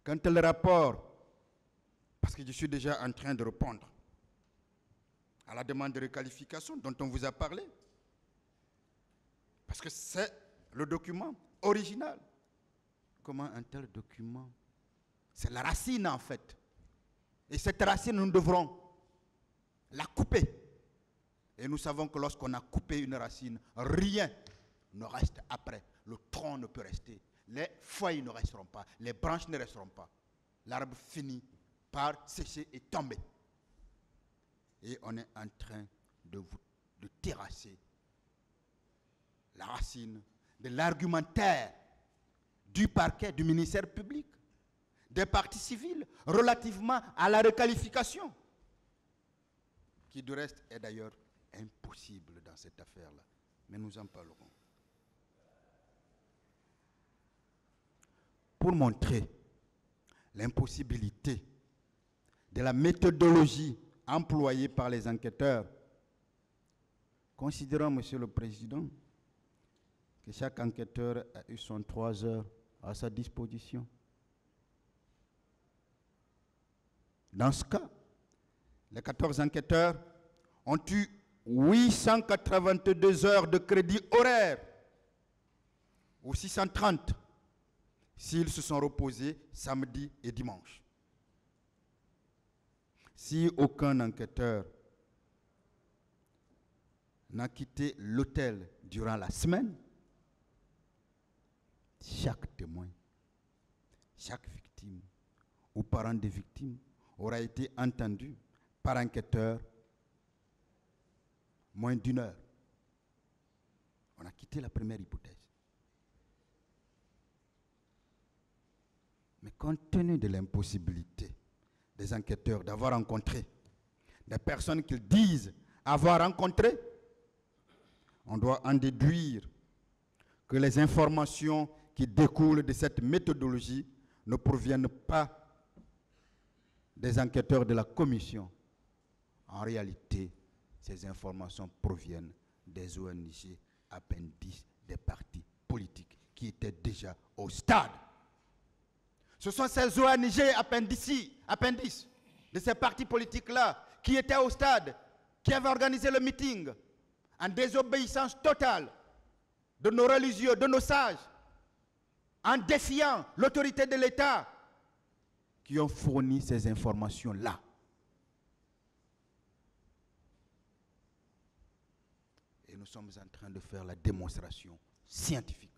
qu'un tel rapport, parce que je suis déjà en train de répondre à la demande de requalification dont on vous a parlé, parce que c'est le document original. Comment un tel document? C'est la racine en fait. Et cette racine, nous devrons la couper. Et nous savons que lorsqu'on a coupé une racine, rien ne reste après. Le tronc ne peut rester. Les feuilles ne resteront pas. Les branches ne resteront pas. L'arbre finit par sécher et tomber. Et on est en train de terrasser la racine de l'argumentaire du parquet, du ministère public, des parties civiles, relativement à la requalification, qui du reste est d'ailleurs impossible dans cette affaire-là. Mais nous en parlerons. Pour montrer l'impossibilité de la méthodologie employée par les enquêteurs, considérons, Monsieur le Président, que chaque enquêteur a eu son 3 heures à sa disposition. Dans ce cas, les 14 enquêteurs ont eu 882 heures de crédit horaire, ou 630, s'ils se sont reposés samedi et dimanche. Si aucun enquêteur n'a quitté l'hôtel durant la semaine, chaque témoin, chaque victime ou parent des victimes aura été entendu par enquêteur moins d'1 heure. On a quitté la première hypothèse. Mais compte tenu de l'impossibilité des enquêteurs d'avoir rencontré des personnes qu'ils disent avoir rencontrées, on doit en déduire que les informations qui découlent de cette méthodologie ne proviennent pas des enquêteurs de la commission. En réalité, ces informations proviennent des ONG appendices des partis politiques qui étaient déjà au stade. Ce sont ces ONG appendices de ces partis politiques-là qui étaient au stade, qui avaient organisé le meeting en désobéissance totale de nos religieux, de nos sages, en défiant l'autorité de l'État, qui ont fourni ces informations-là. Et nous sommes en train de faire la démonstration scientifique.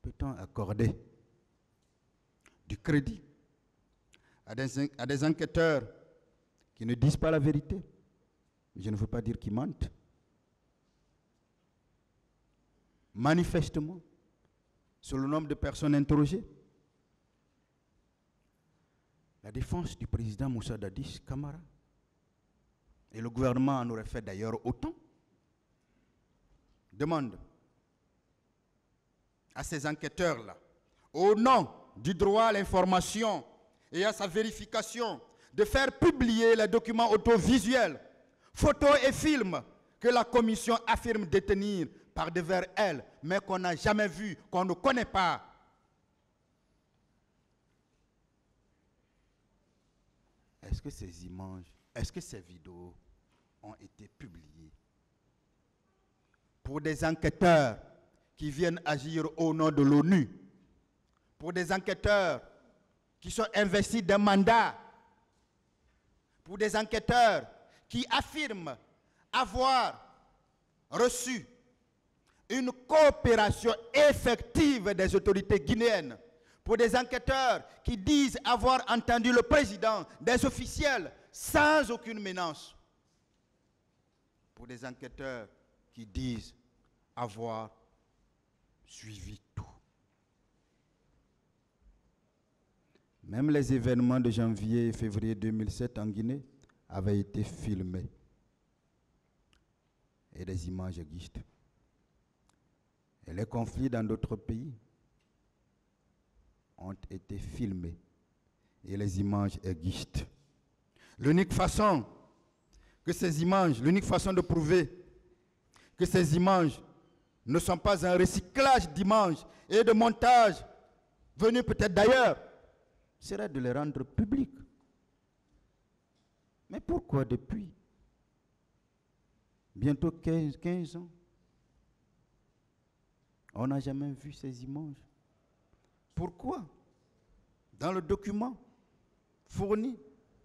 Peut-on accorder du crédit à des enquêteurs qui ne disent pas la vérité? Je ne veux pas dire qu'ils mentent. Manifestement, sur le nombre de personnes interrogées, la défense du président Moussa Dadis Camara, et le gouvernement en aurait fait d'ailleurs autant, demande à ces enquêteurs-là, au nom du droit à l'information et à sa vérification, de faire publier les documents audiovisuels, photos et films que la commission affirme détenir par devers elle, mais qu'on n'a jamais vu, qu'on ne connaît pas. Est-ce que ces images, est-ce que ces vidéos ont été publiées pour des enquêteurs qui viennent agir au nom de l'ONU, pour des enquêteurs qui sont investis d'un mandat, pour des enquêteurs qui affirment avoir reçu une coopération effective des autorités guinéennes, pour des enquêteurs qui disent avoir entendu le président, des officiels, sans aucune menace, pour des enquêteurs qui disent avoir suivi tout. Même les événements de janvier et février 2007 en Guinée avaient été filmés. Et des images existent. Et les conflits dans d'autres pays ont été filmés. Et les images existent. L'unique façon que ces images, l'unique façon de prouver que ces images ne sont pas un recyclage d'images et de montages venus peut-être d'ailleurs, serait de les rendre publics. Mais pourquoi depuis bientôt 15 ans, on n'a jamais vu ces images? Pourquoi, dans le document fourni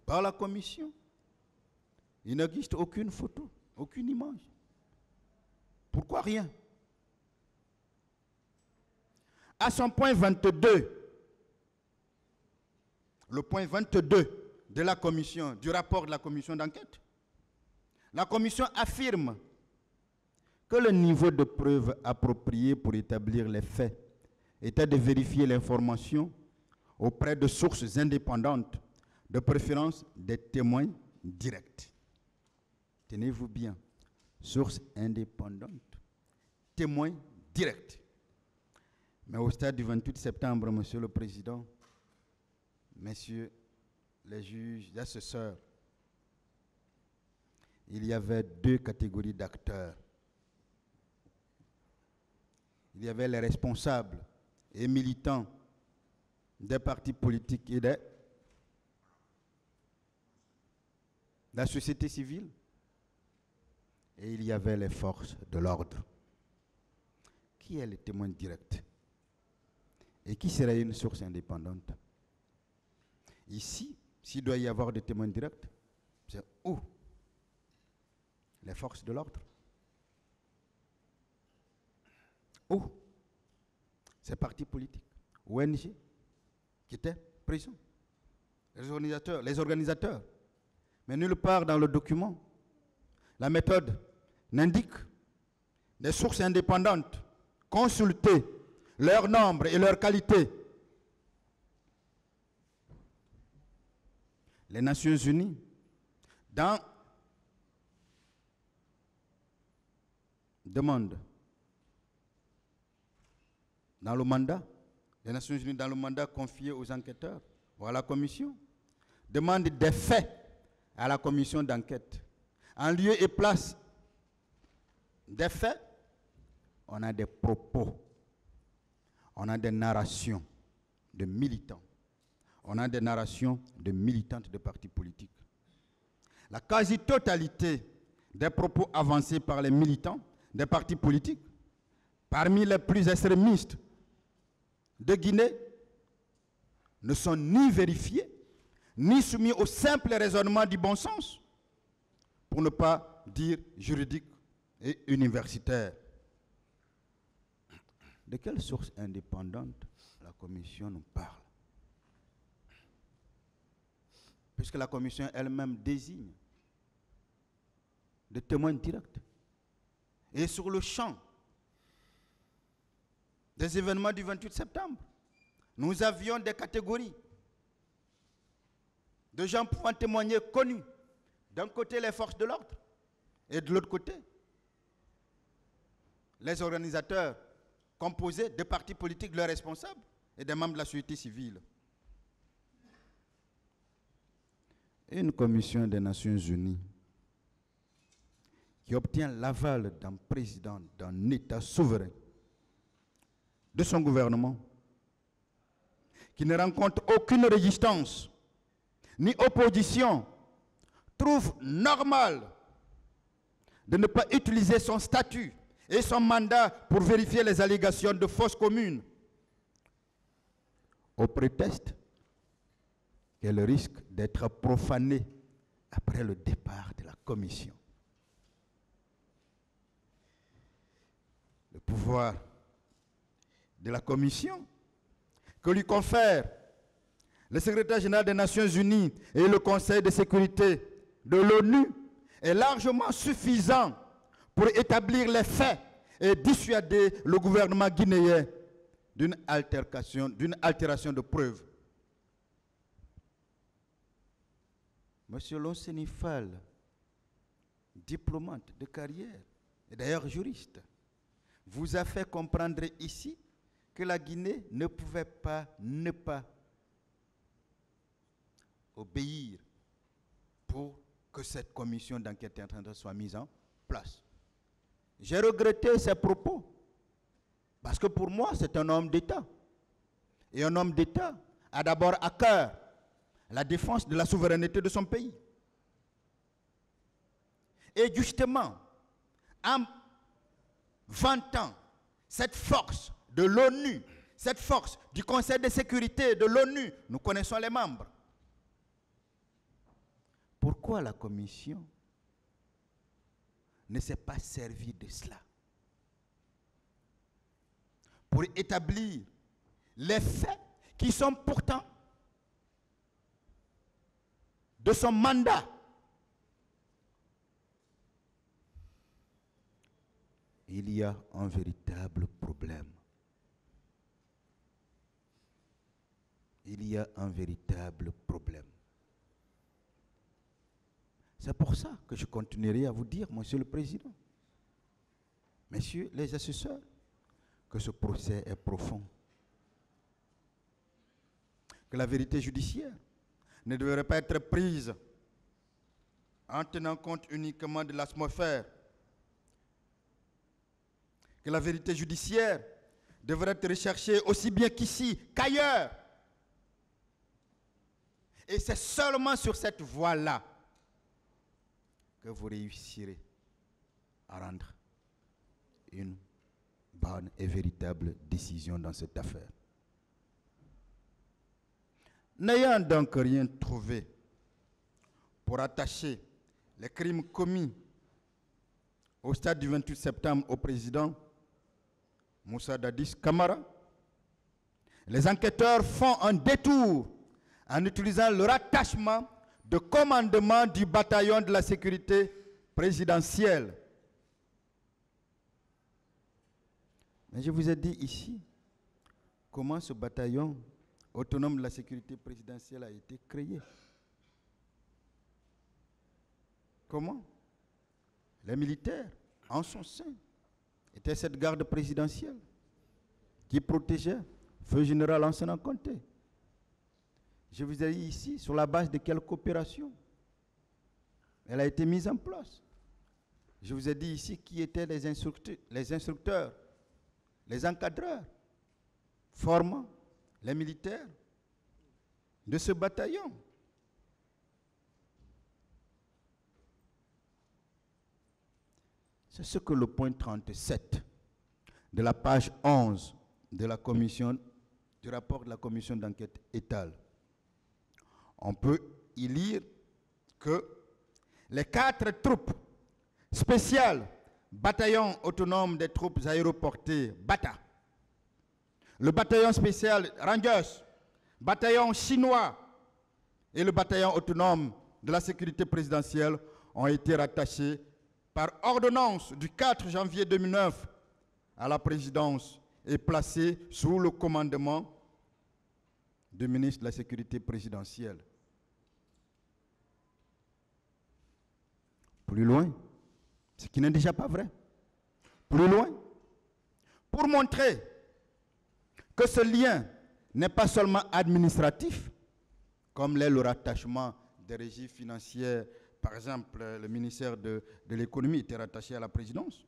par la commission, il n'existe aucune photo, aucune image? Pourquoi rien? À son point 22, le point 22 de la commission, du rapport de la commission d'enquête, la commission affirme que le niveau de preuve approprié pour établir les faits était de vérifier l'information auprès de sources indépendantes, de préférence des témoins directs. Tenez-vous bien, sources indépendantes, témoins directs. Mais au stade du 28 septembre, Monsieur le Président, Messieurs les juges et assesseurs, il y avait deux catégories d'acteurs. Il y avait les responsables et militants des partis politiques et de la société civile, et il y avait les forces de l'ordre. Qui est le témoin direct? Et qui serait une source indépendante? Ici, s'il doit y avoir des témoins directs, c'est où? Les forces de l'ordre. Où? Ces partis politiques, ONG, qui étaient présents, les organisateurs. Mais nulle part dans le document, la méthode n'indique des sources indépendantes. Consultez leur nombre et leur qualité. Les Nations Unies, dans le mandat, les Nations Unies dans le mandat confié aux enquêteurs ou à la commission, demandent des faits à la commission d'enquête. En lieu et place des faits, on a des propos, on a des narrations de militants, on a des narrations de militantes de partis politiques. La quasi-totalité des propos avancés par les militants des partis politiques, parmi les plus extrémistes de Guinée, ne sont ni vérifiés, ni soumis au simple raisonnement du bon sens, pour ne pas dire juridique et universitaire. De quelle source indépendante la commission nous parle? Puisque la commission elle-même désigne des témoins directs. Et sur le champ des événements du 28 septembre, nous avions des catégories de gens pouvant témoigner connus. D'un côté, les forces de l'ordre, et de l'autre côté, les organisateurs composés de partis politiques, leurs responsables, et des membres de la société civile. Une commission des Nations Unies qui obtient l'aval d'un président d'un État souverain, de son gouvernement, qui ne rencontre aucune résistance ni opposition, trouve normal de ne pas utiliser son statut et son mandat pour vérifier les allégations de fausses communes, au prétexte qu'elle risque d'être profanée après le départ de la commission. Le pouvoir de la commission que lui confère le secrétaire général des Nations Unies et le Conseil de sécurité de l'ONU est largement suffisant pour établir les faits et dissuader le gouvernement guinéen d'une altération de preuves. Monsieur Lonsenifal, diplomate de carrière et d'ailleurs juriste, vous a fait comprendre ici que la Guinée ne pouvait pas ne pas obéir pour que cette commission d'enquête internationale soit mise en place. J'ai regretté ses propos. Parce que pour moi, c'est un homme d'État. Et un homme d'État a d'abord à cœur la défense de la souveraineté de son pays. Et justement, en vantant cette force de l'ONU, cette force du Conseil de sécurité de l'ONU, nous connaissons les membres. Pourquoi la Commission ne s'est pas servie de cela pour établir les faits qui sont pourtant de son mandat? Il y a un véritable problème. Il y a un véritable problème. C'est pour ça que je continuerai à vous dire, Monsieur le Président, Messieurs les assesseurs, que ce procès est profond. Que la vérité judiciaire ne devrait pas être prise en tenant compte uniquement de l'atmosphère. Que la vérité judiciaire devrait être recherchée aussi bien qu'ici, qu'ailleurs. Et c'est seulement sur cette voie-là que vous réussirez à rendre une bonne et véritable décision dans cette affaire. N'ayant donc rien trouvé pour attacher les crimes commis au stade du 28 septembre au président Moussa Dadis Camara, les enquêteurs font un détour en utilisant le rattachement de commandement du bataillon de la sécurité présidentielle. Mais je vous ai dit ici comment ce bataillon autonome de la sécurité présidentielle a été créé. Comment? Les militaires, en son sein, étaient cette garde présidentielle qui protégeait Feu Général Lansana Conté. Je vous ai dit ici, sur la base de quelle coopération elle a été mise en place. Je vous ai dit ici qui étaient les instructeurs, les encadreurs, formant les militaires de ce bataillon. C'est ce que le point 37 de la page 11 de la commission, du rapport de la commission d'enquête étale. On peut y lire que les 4 troupes spéciales, bataillon autonome des troupes aéroportées, BATA, le bataillon spécial Rangers, bataillon chinois et le bataillon autonome de la sécurité présidentielle ont été rattachés par ordonnance du 4 janvier 2009 à la présidence et placés sous le commandement du ministre de la sécurité présidentielle. Plus loin, ce qui n'est déjà pas vrai, plus loin, pour montrer que ce lien n'est pas seulement administratif, comme l'est le rattachement des régies financières. Par exemple, le ministère de l'économie était rattaché à la présidence.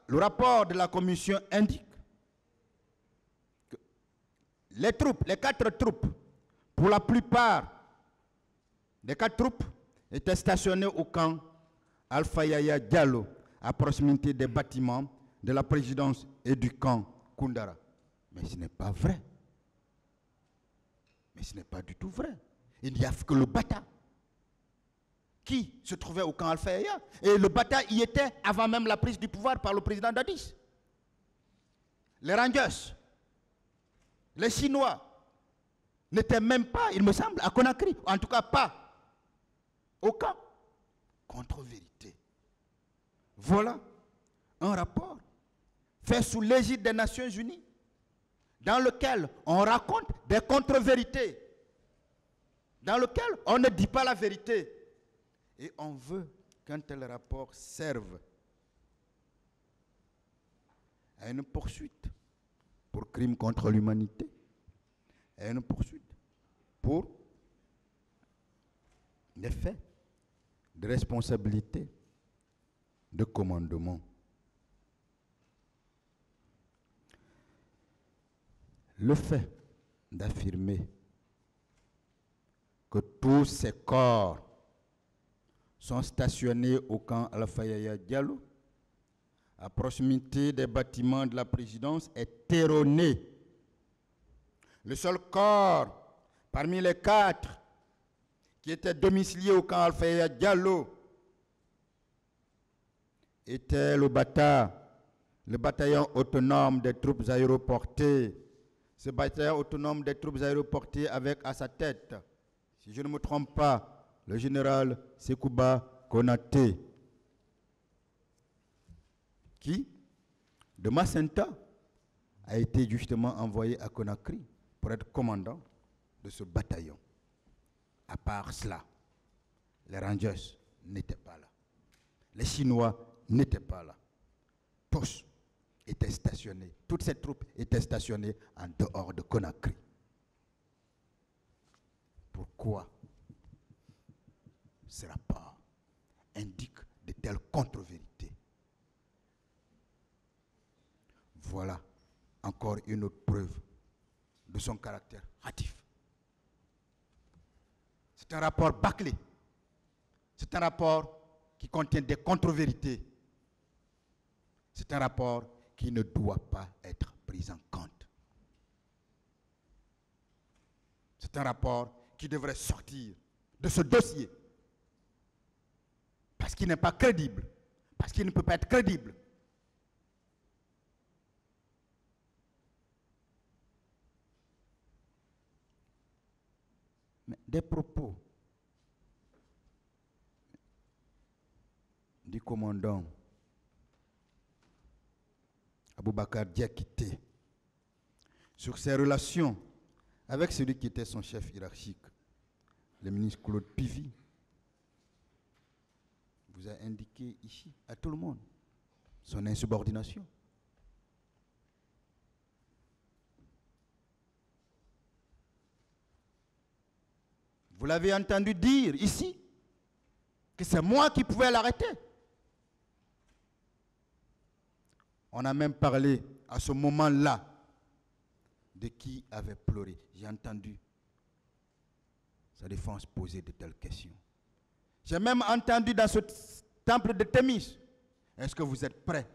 Le rapport de la commission indique que les 4 troupes, pour la plupart des 4 troupes, étaient stationnées au camp Alpha Yaya Diallo, à proximité des bâtiments de la présidence et du camp Koundara. Mais ce n'est pas vrai. Mais ce n'est pas du tout vrai. Il n'y a que le Bata qui se trouvait au camp Alpha Yaya. Et le Bata y était avant même la prise du pouvoir par le président Dadis. Les Rangers, les Chinois n'étaient même pas, il me semble, à Conakry. En tout cas, pas au camp. Contre-vérité. Voilà un rapport fait sous l'égide des Nations Unies dans lequel on raconte des contre-vérités, dans lequel on ne dit pas la vérité. Et on veut qu'un tel rapport serve à une poursuite pour crime contre l'humanité, à une poursuite pour des faits de responsabilité, de commandement Le fait d'affirmer que tous ces corps sont stationnés au camp Alpha Yaya Diallo, à proximité des bâtiments de la présidence, est erroné. Le seul corps parmi les 4 qui étaient domiciliés au camp Alpha Yaya Diallo était le bataillon autonome des troupes aéroportées. Ce bataillon autonome des troupes aéroportées avec à sa tête, si je ne me trompe pas, le général Sekouba Konaté, qui, de Macenta, a été justement envoyé à Conakry pour être commandant de ce bataillon. À part cela, les Rangers n'étaient pas là. Les Chinois n'étaient pas là. Tous étaient stationnés, toutes ces troupes étaient stationnées en dehors de Conakry. Pourquoi ce rapport indique de telles contre-vérités? Voilà encore une autre preuve de son caractère hâtif. C'est un rapport bâclé. C'est un rapport qui contient des contre-vérités. C'est un rapport qui ne doit pas être pris en compte. C'est un rapport qui devrait sortir de ce dossier parce qu'il n'est pas crédible, parce qu'il ne peut pas être crédible. Mais des propos du commandant Aboubakar Diakité sur ses relations avec celui qui était son chef hiérarchique, le ministre Claude Pivy, vous a indiqué ici à tout le monde son insubordination. Vous l'avez entendu dire ici que c'est moi qui pouvais l'arrêter. On a même parlé à ce moment-là de qui avait pleuré. J'ai entendu sa défense poser de telles questions. J'ai même entendu dans ce temple de Thémis, est-ce que vous êtes prêts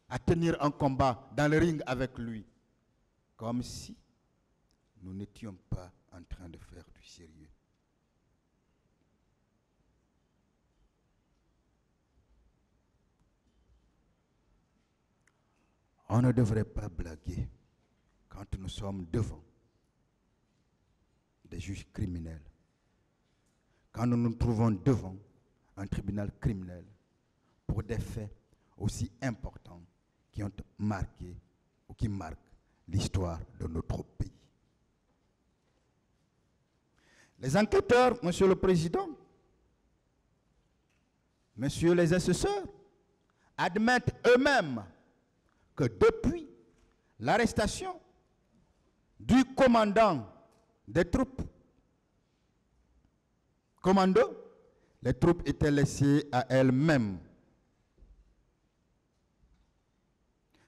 à tenir un combat dans le ring avec lui? Comme si nous n'étions pas en train de faire du sérieux. On ne devrait pas blaguer quand nous sommes devant des juges criminels, quand nous nous trouvons devant un tribunal criminel pour des faits aussi importants qui ont marqué ou qui marquent l'histoire de notre pays. Les enquêteurs, Monsieur le Président, Messieurs les assesseurs, admettent eux-mêmes que depuis l'arrestation du commandant des troupes, commando, les troupes étaient laissées à elles-mêmes.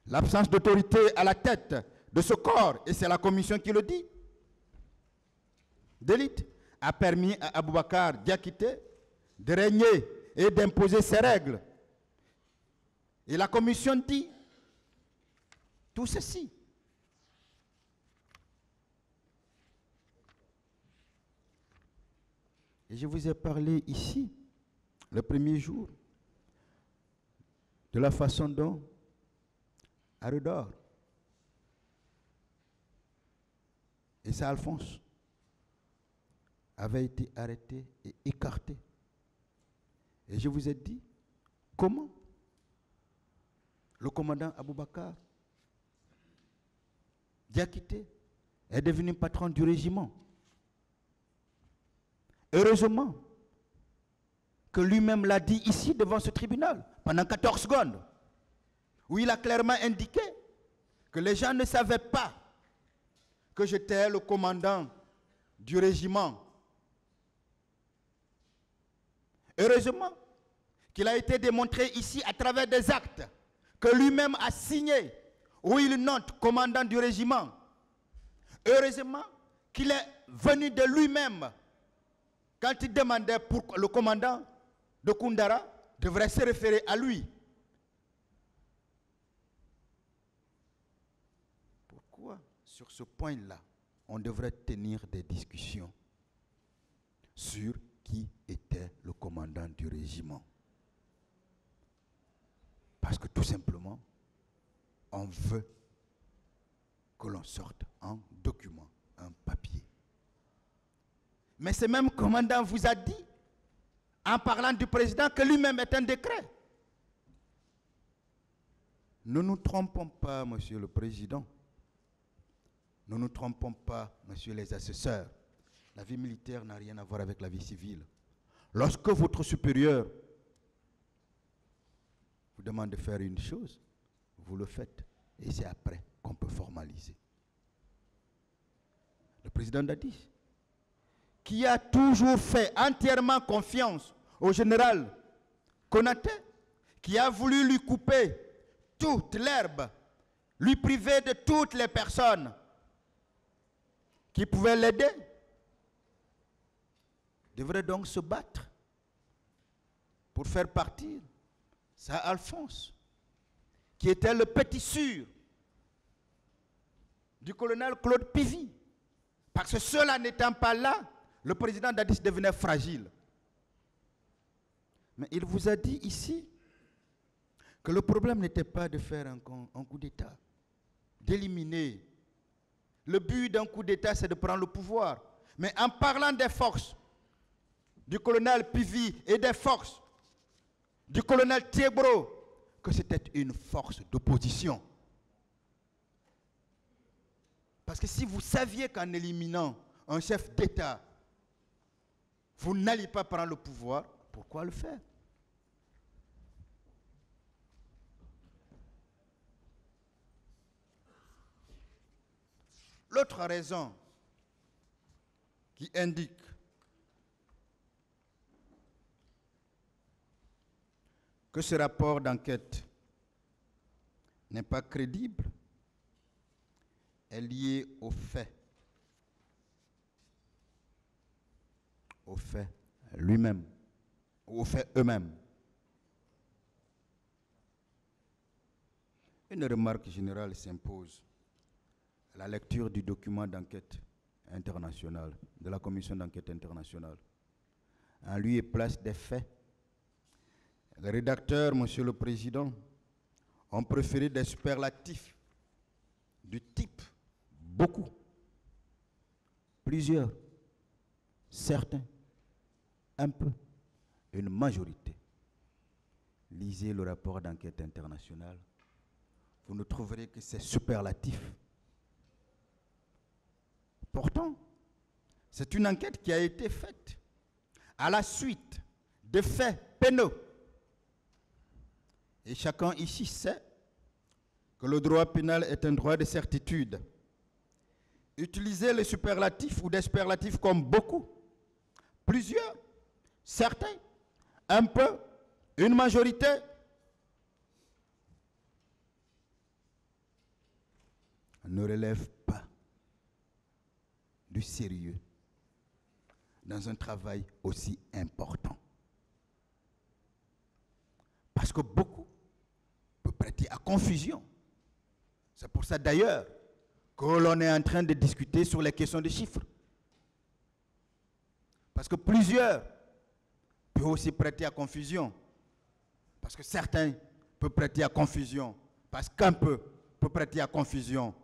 L'absence d'autorité à la tête de ce corps, et c'est la commission qui le dit, d'élite, a permis à Aboubakar Diakité de régner et d'imposer ses règles. Et la commission dit tout ceci. Et je vous ai parlé ici, le premier jour, de la façon dont Aridor et ça Alphonse avaient été arrêtés et écartés. Et je vous ai dit comment le commandant Aboubakar Diakité est devenu patron du régiment. Heureusement que lui-même l'a dit ici devant ce tribunal pendant 14 secondes, où il a clairement indiqué que les gens ne savaient pas que j'étais le commandant du régiment. Heureusement qu'il a été démontré ici à travers des actes que lui-même a signés, où il note commandant du régiment, Heureusement qu'il est venu de lui-même quand il demandait pour le commandant de Koundara devrait se référer à lui. Pourquoi, sur ce point-là, on devrait tenir des discussions sur qui était le commandant du régiment? Parce que tout simplement, on veut que l'on sorte un document, un papier. Mais ce même commandant vous a dit, en parlant du président, que lui-même est un décret. Ne nous trompons pas, monsieur le président. Ne nous trompons pas, monsieur les assesseurs. La vie militaire n'a rien à voir avec la vie civile. Lorsque votre supérieur vous demande de faire une chose, vous le faites. Et c'est après qu'on peut formaliser. Le président Dadis, qui a toujours fait entièrement confiance au général Konaté, qui a voulu lui couper toute l'herbe, lui priver de toutes les personnes qui pouvaient l'aider, devrait donc se battre pour faire partir ça Alphonse, qui était le petit sûr du colonel Claude Pivy. Parce que cela n'étant pas là, le président Dadis devenait fragile. Mais il vous a dit ici que le problème n'était pas de faire un coup d'État, d'éliminer. Le but d'un coup d'État, c'est de prendre le pouvoir. Mais en parlant des forces du colonel Pivy et des forces du colonel Thiebro, que c'était une force d'opposition. Parce que si vous saviez qu'en éliminant un chef d'État, vous n'alliez pas prendre le pouvoir, pourquoi le faire? L'autre raison qui indique que ce rapport d'enquête n'est pas crédible est liée au fait lui-même, aux faits eux-mêmes. Une remarque générale s'impose à la lecture du document d'enquête internationale, de la commission d'enquête internationale. En lieu et place des faits, les rédacteurs, Monsieur le Président, ont préféré des superlatifs du type beaucoup, plusieurs, certains, un peu, une majorité. Lisez le rapport d'enquête internationale, vous ne trouverez que ces superlatifs. Pourtant, c'est une enquête qui a été faite à la suite de faits pénaux. Et chacun ici sait que le droit pénal est un droit de certitude. Utiliser les superlatifs ou des superlatifs comme beaucoup, plusieurs, certains, un peu, une majorité, ne relève pas du sérieux dans un travail aussi important. Parce que beaucoup peut prêter à confusion. C'est pour ça d'ailleurs que l'on est en train de discuter sur les questions de chiffres. Parce que plusieurs peuvent aussi prêter à confusion. Parce que certains peuvent prêter à confusion. Parce qu'un peu peut prêter à confusion.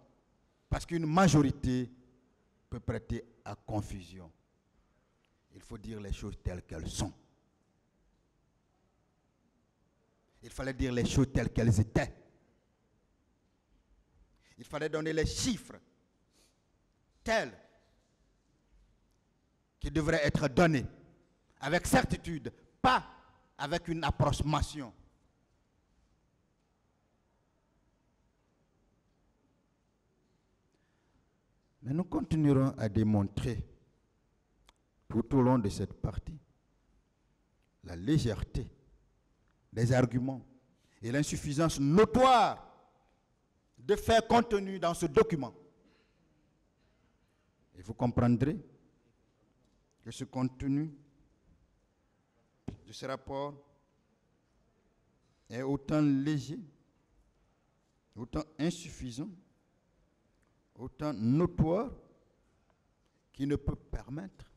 Parce qu'une majorité peut prêter à confusion. Il faut dire les choses telles qu'elles sont. Il fallait dire les choses telles qu'elles étaient. Il fallait donner les chiffres tels qui devraient être donnés, avec certitude, pas avec une approximation. Mais nous continuerons à démontrer tout au long de cette partie la légèreté des arguments et l'insuffisance notoire de faits contenus dans ce document. Et vous comprendrez que ce contenu de ce rapport est autant léger, autant insuffisant, autant notoire, qui ne peut permettre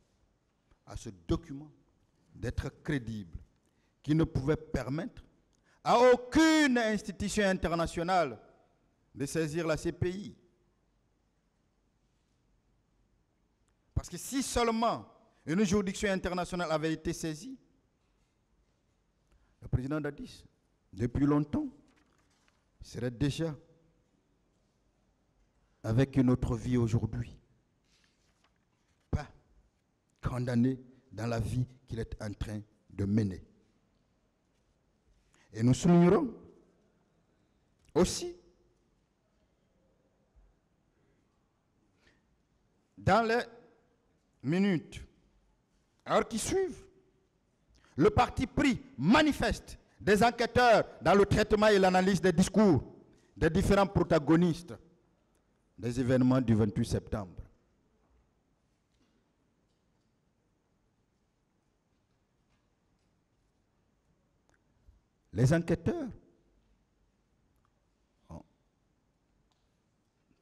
à ce document d'être crédible, qui ne pouvait permettre à aucune institution internationale de saisir la CPI. Parce que si seulement une juridiction internationale avait été saisie, le président Dadis, depuis longtemps, serait déjà avec une autre vie aujourd'hui. Pas condamné dans la vie qu'il est en train de mener. Et nous soulignerons aussi, dans les minutes, heures qui suivent, le parti pris manifeste des enquêteurs dans le traitement et l'analyse des discours des différents protagonistes des événements du 28 septembre. Les enquêteurs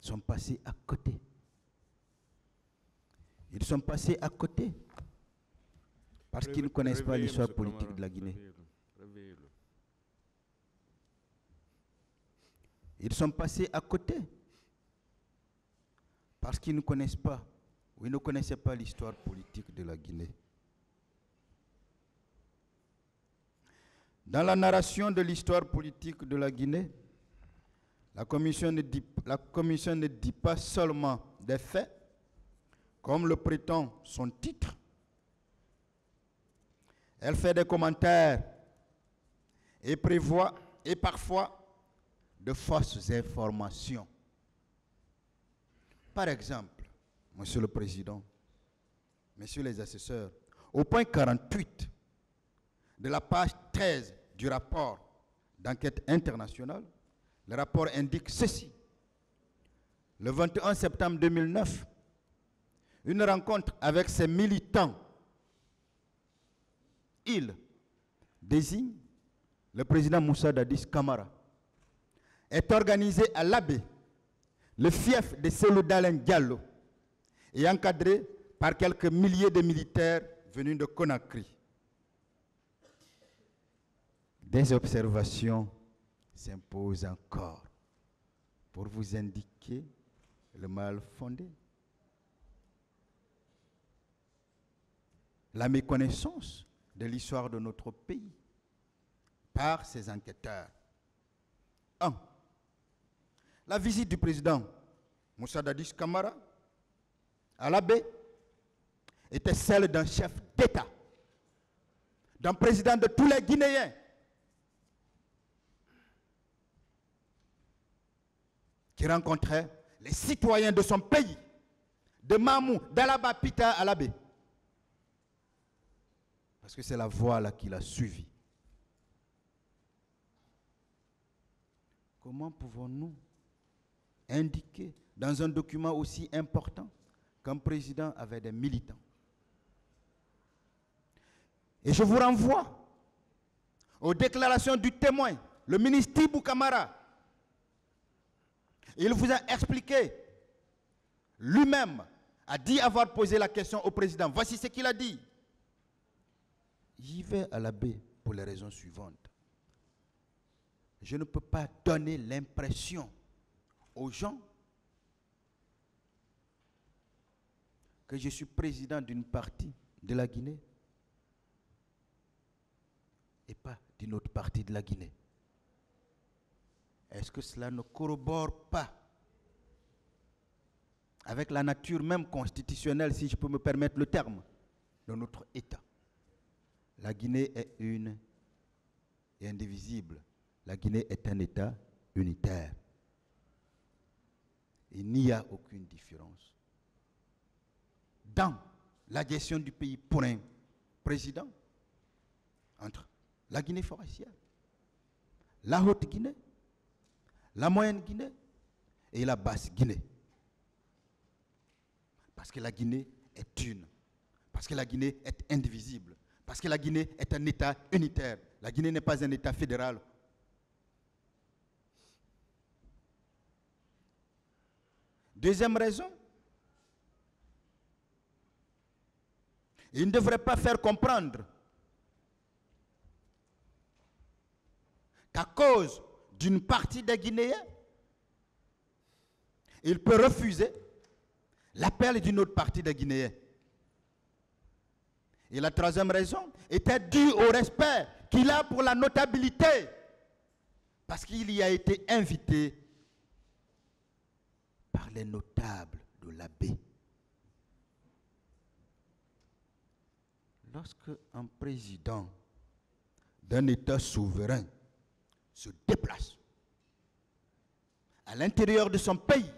sont passés à côté. Ils sont passés à côté parce qu'ils ne connaissent pas l'histoire politique de la Guinée. Ils sont passés à côté parce qu'ils ne connaissent pas, ou ils ne connaissaient pas l'histoire politique de la Guinée. Dans la narration de l'histoire politique de la Guinée, la commission ne dit pas seulement des faits, comme le prétend son titre. Elle fait des commentaires et prévoit, et parfois, de fausses informations. Par exemple, Monsieur le Président, Messieurs les assesseurs, au point 48 de la page 13 du rapport d'enquête internationale, le rapport indique ceci. Le 21 septembre 2009, une rencontre avec ses militants, il désigne le président Moussa Dadis Camara, est organisée à l'Abbé, le fief de Selou Dalein Diallo, et encadré par quelques milliers de militaires venus de Conakry. Des observations s'imposent encore pour vous indiquer le mal fondé. La méconnaissance de l'histoire de notre pays par ces enquêteurs. 1. La visite du président Moussa Dadis Camara à l'Abbé était celle d'un chef d'État, d'un président de tous les Guinéens, qui rencontrait les citoyens de son pays, de Mamou, d'Alaba Pita à l'Abbé. Parce que c'est la voie là qu'il a suivie. Comment pouvons-nous indiquer dans un document aussi important qu'un président avait des militants? Et je vous renvoie aux déclarations du témoin, le ministre Tibou Camara. Il vous a expliqué, lui-même a dit avoir posé la question au président. Voici ce qu'il a dit. J'y vais à l'Abbé pour les raisons suivantes. Je ne peux pas donner l'impression aux gens que je suis président d'une partie de la Guinée et pas d'une autre partie de la Guinée. Est-ce que cela ne corrobore pas avec la nature même constitutionnelle, si je peux me permettre le terme, de notre État? La Guinée est une et indivisible. La Guinée est un État unitaire. Il n'y a aucune différence dans la gestion du pays pour un président entre la Guinée forestière, la Haute-Guinée, la Moyenne-Guinée et la Basse-Guinée. Parce que la Guinée est une. Parce que la Guinée est indivisible. Parce que la Guinée est un État unitaire. La Guinée n'est pas un État fédéral. Deuxième raison, il ne devrait pas faire comprendre qu'à cause d'une partie des Guinéens, il peut refuser l'appel d'une autre partie des Guinéens. Et la troisième raison était due au respect qu'il a pour la notabilité, parce qu'il y a été invité par les notables de la baie. Lorsque un président d'un État souverain se déplace à l'intérieur de son pays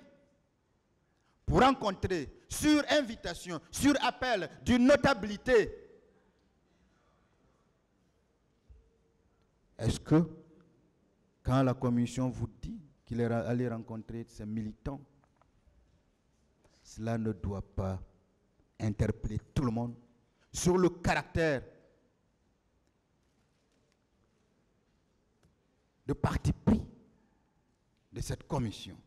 pour rencontrer, sur invitation, sur appel d'une notabilité, est-ce que, quand la commission vous dit qu'il est allé rencontrer ses militants, cela ne doit pas interpeller tout le monde sur le caractère de parti pris de cette commission?